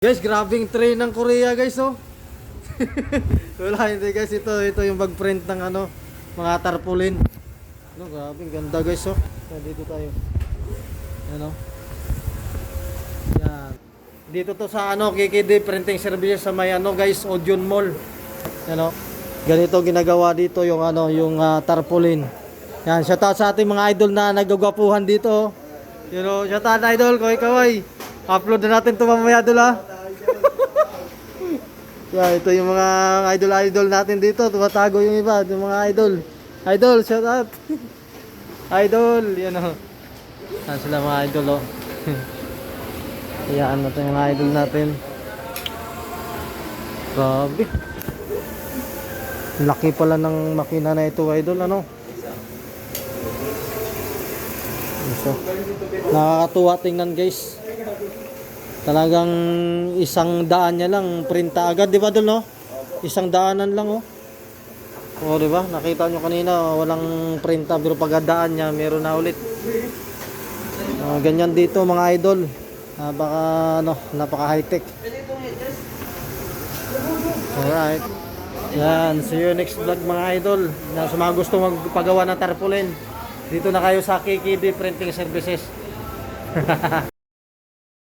Guys, grabing train ng Korea guys, oh. Wala, hindi guys, ito yung mag-print ng ano, mga tarpaulin. Ano, grabing ganda guys, oh. Dito tayo. Ano? Yan. Dito to sa ano, KKD Printing Services sa may ano guys, Odeon Mall. Ano? Ganito ginagawa dito yung ano, yung tarpaulin. Yan, shout out sa ating mga idol na nagagwapuhan dito. You know, shout out idol, kaway. Upload na natin ito mamaya dul ha. Yeah, ito yung mga idol natin dito. Tumatago yung iba, yung mga idol. Idol, shout out. Idol, yan o. Saan sila mga idol o. Iyaan natin yung mga idol natin. Grabe. Laki pala ng makina na ito idol, ano. So, nakakatuwa tingnan guys. Talagang isang daan niya lang printa agad, di ba dun, no? Isang daanan lang, oh. Oh, di ba? Nakita nyo kanina, walang printa, pero pagdaan niya, meron na ulit. Ganyan dito, mga idol. Baka, ano, napaka high-tech. Alright. Yan, see you next vlog, mga idol. Sa mga gusto magpagawa ng tarpaulin, dito na kayo sa KKD Printing Services.